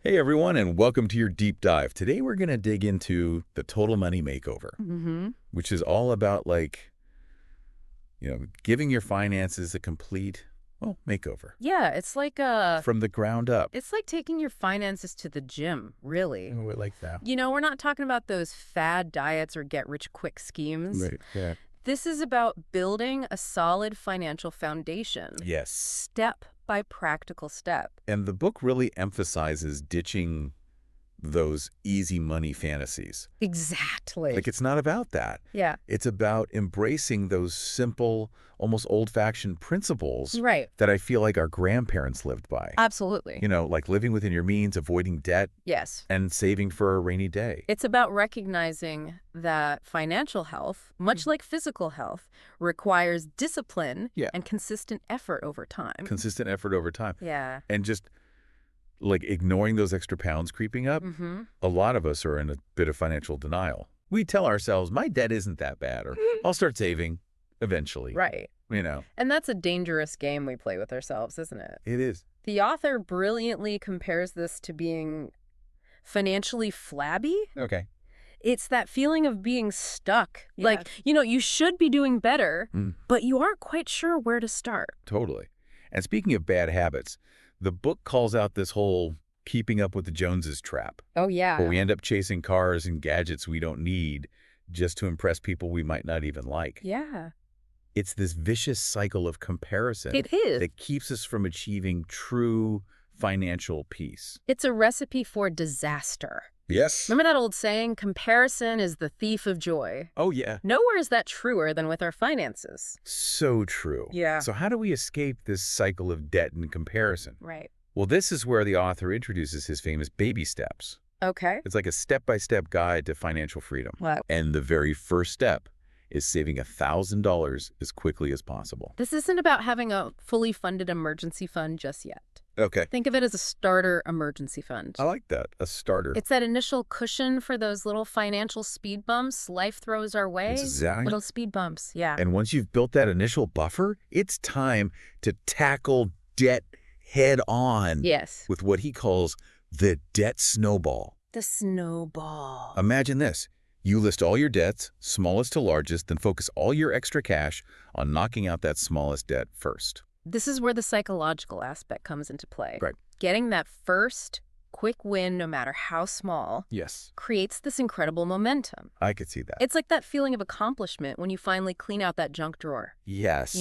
Hey everyone, and welcome to your deep dive. Today we're going to dig into the Total Money Makeover, which is all about giving your finances a complete, makeover Yeah, it's like from the ground up. it's like taking your finances to the gym, really. Oh, I like that. We're not talking about those fad diets or get-rich-quick schemes. Right, yeah. This is about building a solid financial foundation. Yes. Step by practical step. And the book really emphasizes ditching those easy money fantasies. Exactly. Like, it's not about that. Yeah. It's about embracing those simple, almost old-fashioned principles Right. that I feel like our grandparents lived by. Absolutely. Like living within your means, avoiding debt, Yes. and saving for a rainy day. It's about recognizing that financial health, much like physical health, requires discipline and consistent effort over time. Consistent effort over time. Yeah. And just like ignoring those extra pounds creeping up, a lot of us are in a bit of financial denial. We tell ourselves, my debt isn't that bad, or I'll start saving eventually. Right. And that's a dangerous game we play with ourselves, isn't it? It is. The author brilliantly compares this to being financially flabby. Okay. It's that feeling of being stuck. Yes. Like, you should be doing better, but you aren't quite sure where to start. Totally. And speaking of bad habits, the book calls out this whole keeping up with the Joneses trap. Oh, yeah. Where we end up chasing cars and gadgets we don't need just to impress people we might not even like. Yeah. It's this vicious cycle of comparison. It is. That keeps us from achieving true financial peace. It's a recipe for disaster. Yes. Remember that old saying, comparison is the thief of joy? Oh, yeah. Nowhere is that truer than with our finances. So true. Yeah. So how do we escape this cycle of debt and comparison? Right. Well, this is where the author introduces his famous baby steps. Okay. It's like a step-by-step guide to financial freedom. Wow. And the very first step is saving $1,000 as quickly as possible. This isn't about having a fully funded emergency fund just yet. Okay. Think of it as a starter emergency fund. I like that, a starter. It's that initial cushion for those little financial speed bumps life throws our way. Exactly. Little speed bumps, yeah. And once you've built that initial buffer, it's time to tackle debt head on. Yes. With what he calls the debt snowball. The snowball. Imagine this. You list all your debts, smallest to largest, then focus all your extra cash on knocking out that smallest debt first. This is where the psychological aspect comes into play. Right. Getting that first quick win, no matter how small, Yes. creates this incredible momentum. I could see that. It's like that feeling of accomplishment when you finally clean out that junk drawer. Yes.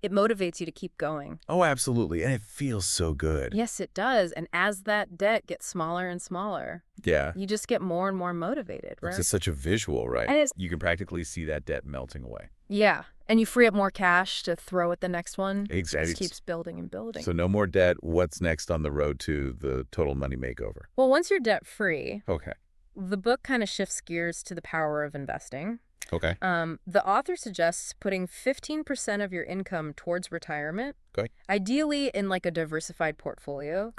It motivates you to keep going. Oh, absolutely. And it feels so good. Yes, it does. And as that debt gets smaller and smaller, Yeah. you just get more and more motivated, right? It's just such a visual, right? And you can practically see that debt melting away. Yeah. And you free up more cash to throw at the next one. Exactly. It just keeps building and building. So no more debt. What's next on the road to the Total Money Makeover? Well, once you're debt-free, Okay. the book kind of shifts gears to the power of investing. Okay. The author suggests putting 15% of your income towards retirement, Okay. ideally in like a diversified portfolio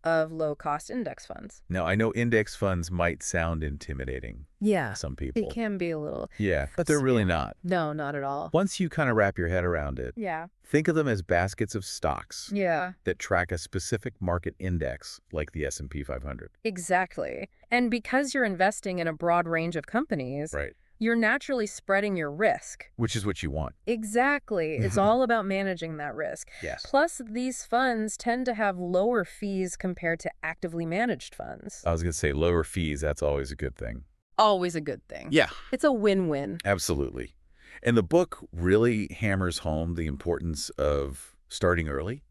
of low-cost index funds. Now, I know index funds might sound intimidating to some people. It can be a little. Yeah, but they're really not. No, not at all. Once you kind of wrap your head around it, Yeah. think of them as baskets of stocks Yeah. that track a specific market index like the S&P 500. Exactly. And because you're investing in a broad range of companies, Right. you're naturally spreading your risk. Which is what you want. Exactly. It's all about managing that risk. Yes. Plus, these funds tend to have lower fees compared to actively managed funds. I was going to say lower fees, that's always a good thing. Always a good thing. Yeah. It's a win-win. Absolutely. And the book really hammers home the importance of starting early.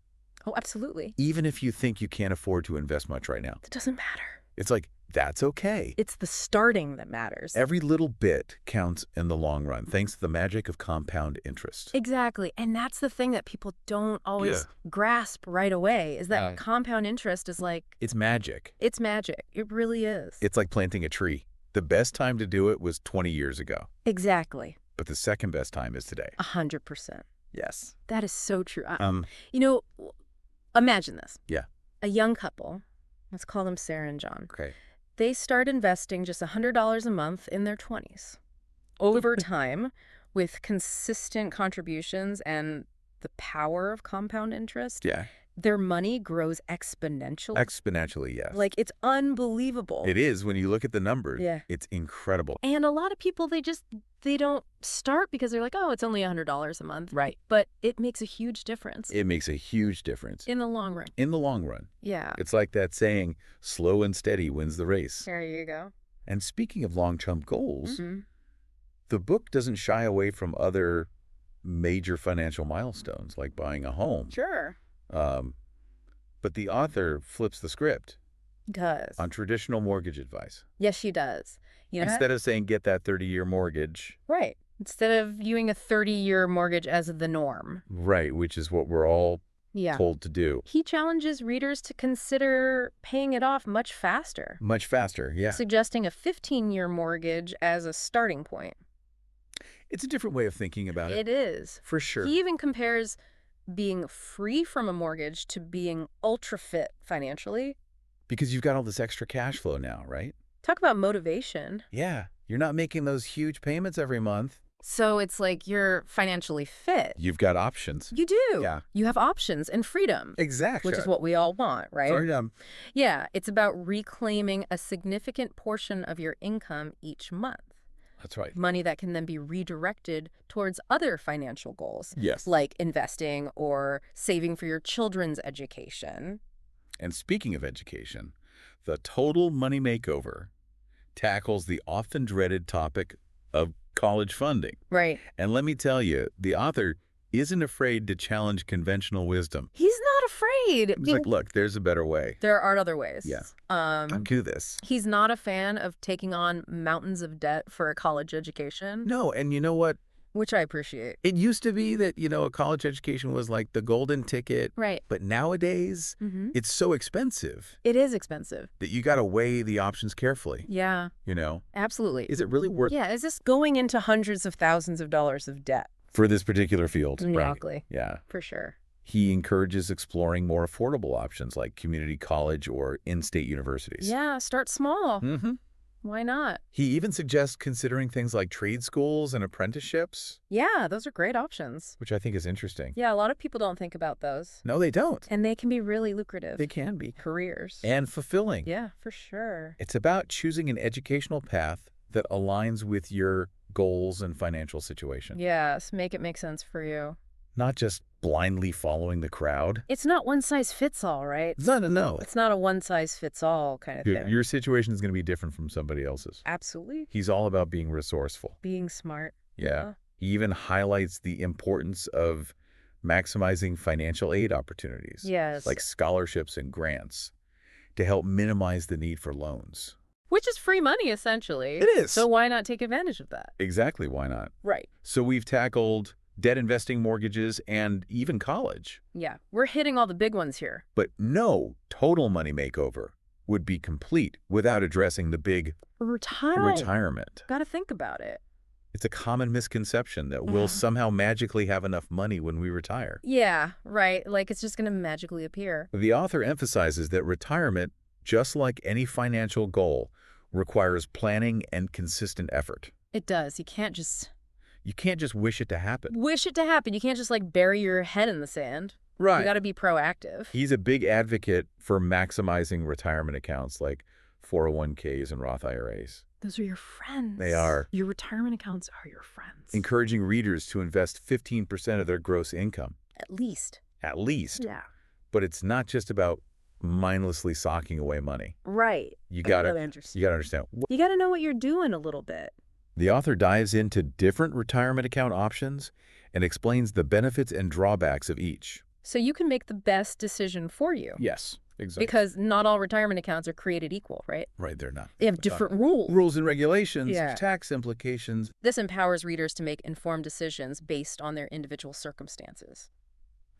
Oh, absolutely. Even if you think you can't afford to invest much right now. It doesn't matter. It's like, that's okay. It's the starting that matters. Every little bit counts in the long run, thanks to the magic of compound interest. Exactly. And that's the thing that people don't always grasp right away, is that compound interest is like... It's magic. It's magic. It really is. It's like planting a tree. The best time to do it was 20 years ago. Exactly. But the second best time is today. 100%. Yes. That is so true. Imagine this. Yeah. A young couple, let's call them Sarah and John. Okay. They start investing just $100 a month in their 20s. Over time, with consistent contributions and the power of compound interest, their money grows exponentially. Exponentially, yes. Like, it's unbelievable. It is. When you look at the numbers, Yeah. it's incredible. And a lot of people, they don't start because they're like, oh, it's only $100 a month. Right. But it makes a huge difference. It makes a huge difference. In the long run. In the long run. Yeah. It's like that saying, slow and steady wins the race. There you go. And speaking of long-term goals, Mm-hmm. the book doesn't shy away from other major financial milestones, like buying a home. Sure. But the author flips the script Does. on traditional mortgage advice. Yes, she does. You know, Instead of saying, get that 30-year mortgage. right. Instead of viewing a 30-year mortgage as the norm. Right, which is what we're all Yeah. told to do. He challenges readers to consider paying it off much faster. Much faster, yeah. Suggesting a 15-year mortgage as a starting point. It's a different way of thinking about it. It is. For sure. He even compares being free from a mortgage to being ultra fit financially. Because you've got all this extra cash flow now, right? Talk about motivation. Yeah. You're not making those huge payments every month. So it's like you're financially fit. You've got options. You do. Yeah. You have options and freedom. Exactly. Which is what we all want, right? Freedom. Yeah. It's about reclaiming a significant portion of your income each month. That's right. Money that can then be redirected towards other financial goals. Yes. Like investing or saving for your children's education. And speaking of education, the Total Money Makeover tackles the often dreaded topic of college funding. Right. And let me tell you, the author isn't afraid to challenge conventional wisdom. He's not afraid. He's like, look, there's a better way. There are other ways. Yeah. I'll do this. He's not a fan of taking on mountains of debt for a college education. No, and you know what? Which I appreciate. It used to be that, a college education was like the golden ticket. Right. But nowadays, it's so expensive It is expensive. that you got to weigh the options carefully. Yeah. Absolutely. Is it really worth Yeah. Is this going into hundreds of thousands of dollars of debt? for this particular field? Exactly. Right. Yeah. For sure. He encourages exploring more affordable options like community college or in-state universities. Yeah. Start small. Mm-hmm. Why not? He even suggests considering things like trade schools and apprenticeships, Yeah. Those are great options. which I think is interesting. Yeah. A lot of people don't think about those. No, they don't. And they can be really lucrative. They can be. Careers. And fulfilling. Yeah, for sure. It's about choosing an educational path that aligns with your goals and financial situation. Yes. Make it make sense for you. Not just blindly following the crowd. It's not one size fits all, right? No. It's not a one size fits all kind of thing. Your situation is going to be different from somebody else's. Absolutely. He's all about being resourceful. Being smart. Yeah. He even highlights the importance of maximizing financial aid opportunities. Yes. Like scholarships and grants to help minimize the need for loans. Which is free money, essentially. It is. So why not take advantage of that? Exactly. Why not? Right. So we've tackled debt investing, mortgages, and even college. Yeah. We're hitting all the big ones here. But no Total Money Makeover would be complete without addressing the big retirement. Got to think about it. It's a common misconception that we'll somehow magically have enough money when we retire. Yeah, right. Like it's just going to magically appear. The author emphasizes that retirement, just like any financial goal, requires planning and consistent effort. It does. You can't just wish it to happen. wish it to happen. You can't just like bury your head in the sand. Right. You got to be proactive. He's a big advocate for maximizing retirement accounts like 401ks and Roth IRAs. Those are your friends. They are. Your retirement accounts are your friends. Encouraging readers to invest 15% of their gross income. At least. At least. Yeah. But it's not just about mindlessly socking away money. Right. You gotta understand. You got to know what you're doing a little bit. The author dives into different retirement account options and explains the benefits and drawbacks of each. So you can make the best decision for you. Yes, exactly. Because not all retirement accounts are created equal, right? Right, they're not. They have different rules. Rules and regulations, Yeah. tax implications. This empowers readers to make informed decisions based on their individual circumstances.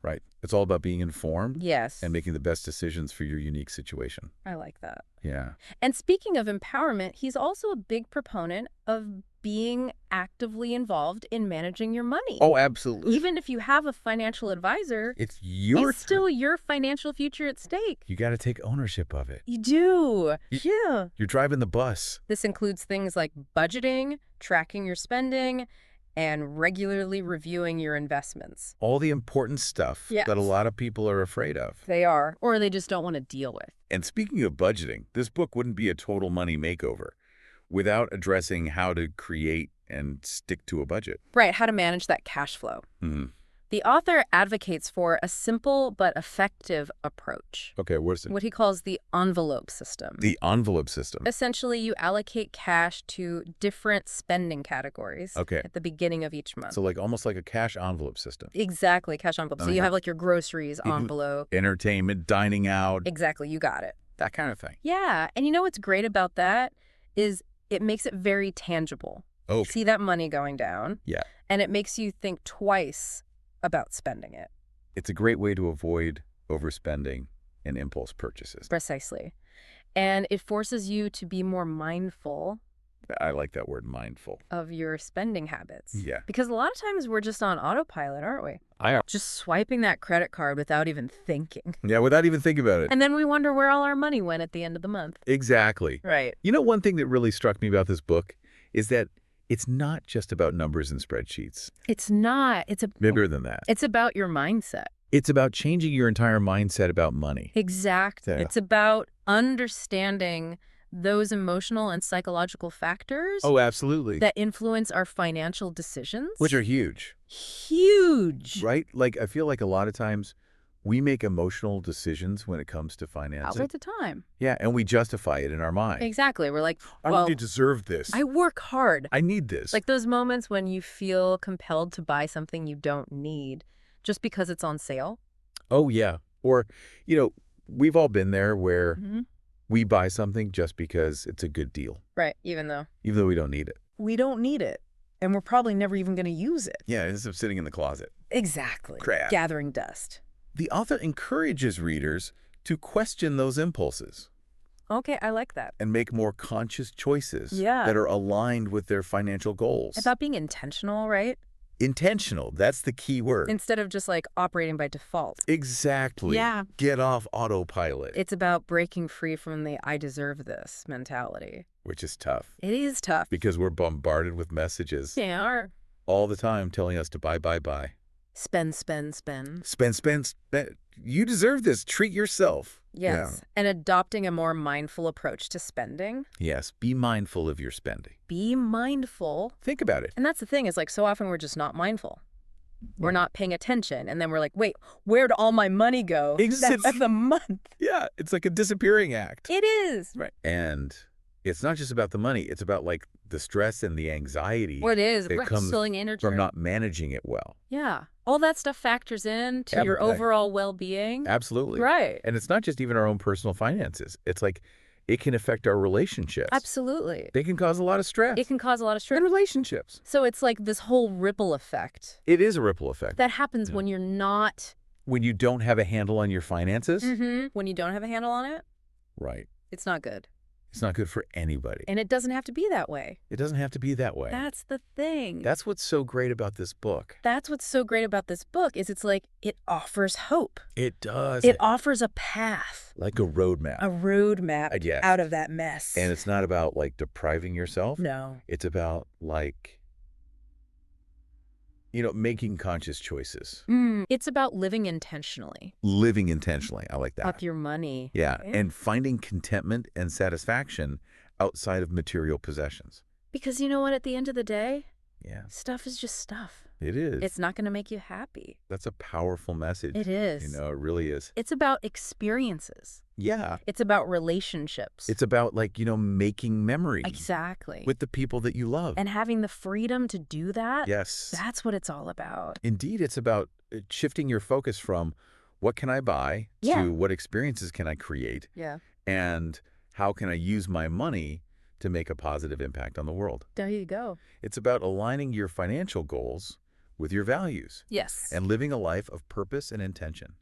Right. It's all about being informed Yes. and making the best decisions for your unique situation. I like that. Yeah. And speaking of empowerment, he's also a big proponent of being actively involved in managing your money. Oh, absolutely. Even if you have a financial advisor, It's your still your financial future at stake. You got to take ownership of it. You do. Yeah. You're driving the bus. This includes things like budgeting, tracking your spending, and regularly reviewing your investments. All the important stuff Yes. that a lot of people are afraid of. They are, or they just don't want to deal with. And speaking of budgeting, this book wouldn't be a total money makeover without addressing how to create and stick to a budget. Right, how to manage that cash flow. The author advocates for a simple but effective approach. Okay, what's it? What he calls the envelope system. The envelope system. Essentially, you allocate cash to different spending categories at the beginning of each month. So like almost like a cash envelope system. Exactly, cash envelope. So you have like your groceries envelope. Entertainment, dining out. Exactly, you got it. That kind of thing. Yeah, and you know what's great about that is it makes it very tangible. Oh. See that money going down. Yeah. And it makes you think twice about spending it. It's a great way to avoid overspending and impulse purchases. Precisely. And it forces you to be more mindful. I like that word, mindful. Of your spending habits. Yeah. Because a lot of times we're just on autopilot, aren't we? I am. Just swiping that credit card without even thinking. Yeah, without even thinking about it. And then we wonder where all our money went at the end of the month. Exactly. Right. You know, one thing that really struck me about this book is that it's not just about numbers and spreadsheets. It's not. It's bigger than that. It's about your mindset. It's about changing your entire mindset about money. Exactly. Yeah. It's about understanding those emotional and psychological factors Oh, absolutely. that influence our financial decisions. Which are huge. Huge. Right? Like, I feel like a lot of times we make emotional decisions when it comes to finances. All the time. Yeah, and we justify it in our mind. Exactly. We're like, I well, really deserve this. I work hard. I need this. Like those moments when you feel compelled to buy something you don't need just because it's on sale. Oh, yeah. Or, you know, we've all been there where we buy something just because it's a good deal. Right. Even though we don't need it. we don't need it. And we're probably never even going to use it. Yeah, it's just sitting in the closet. Exactly. Crap. Gathering dust. The author encourages readers to question those impulses Okay, I like that. and make more conscious choices Yeah. that are aligned with their financial goals. About being intentional, right? Intentional, that's the key word. Instead of just like operating by default. Exactly. Yeah. Get off autopilot. It's about breaking free from the I deserve this mentality. Which is tough It is tough. because we're bombarded with messages Yeah. all the time telling us to buy, buy, buy. Spend, spend, spend. Spend, spend, spend. You deserve this. Treat yourself. Yes. And adopting a more mindful approach to spending. Yeah. Yes. Be mindful of your spending. Be mindful. Think about it. And that's the thing is like so often we're just not mindful. We're not paying attention. And then we're like, wait, where'd all my money go? That's the month. Yeah. It's like a disappearing act. It is. Right. And it's not just about the money. It's about like the stress and the anxiety. What is that comes filling energy from not managing it well. Yeah. All that stuff factors in to your Everything. overall well-being. Absolutely. Right. And it's not just even our own personal finances. It's like it can affect our relationships. Absolutely. They can cause a lot of stress. It can cause a lot of stress. in relationships. So it's like this whole ripple effect It is a ripple effect. that happens when you're not... When you don't have a handle on your finances. When you don't have a handle on it, Right. it's not good. It's not good for anybody. And it doesn't have to be that way. It doesn't have to be that way. That's the thing. That's what's so great about this book. That's what's so great about this book is it's like it offers hope. It does. It offers a path. Like a roadmap. A roadmap Yes. out of that mess. And it's not about like depriving yourself. No. It's about like, you know, making conscious choices. It's about living intentionally. Living intentionally. I like that. With your money. Yeah. And finding contentment and satisfaction outside of material possessions. Because you know what? At the end of the day, Yeah. stuff is just stuff. It is. It's not going to make you happy. That's a powerful message. It is. You know, it really is. It's about experiences. Yeah. It's about relationships. It's about like, you know, making memories. Exactly. With the people that you love. And having the freedom to do that. Yes. That's what it's all about. Indeed, it's about shifting your focus from what can I buy to what experiences can I create Yeah. and how can I use my money to make a positive impact on the world. There you go. It's about aligning your financial goals with your values Yes. and living a life of purpose and intention.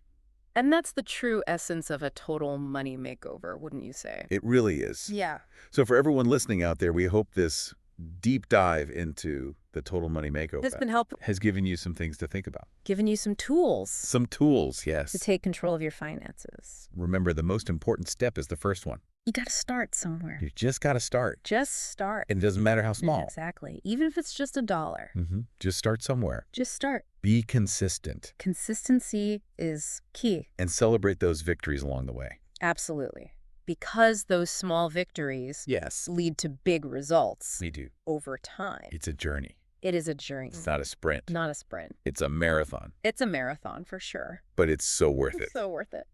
And that's the true essence of a total money makeover, wouldn't you say? It really is. Yeah. So for everyone listening out there, we hope this deep dive into the Total Money Makeover It's been helpful. has given you some things to think about. Giving you some tools Some tools, yes. to take control of your finances. Remember, the most important step is the first one. You got to start somewhere. You just got to start. Just start. And it doesn't matter how small. Exactly. Even if it's just $1. Just start somewhere. Just start. Be consistent. Consistency is key. And celebrate those victories along the way. Absolutely. Because those small victories lead to big results They do. over time. It's a journey. It is a journey. It's not a sprint. Not a sprint. It's a marathon. It's a marathon for sure. But it's so worth it. So worth it.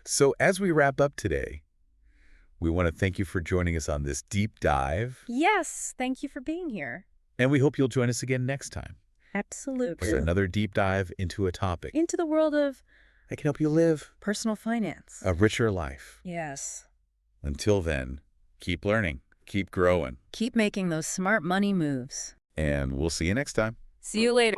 So as we wrap up today, we want to thank you for joining us on this deep dive. Yes. Thank you for being here. And we hope you'll join us again next time. Absolutely. For another deep dive into a topic Into the world of that can help you live personal finance. a richer life. Yes. Until then, keep learning, keep growing, Keep making those smart money moves. and we'll see you next time. See you later.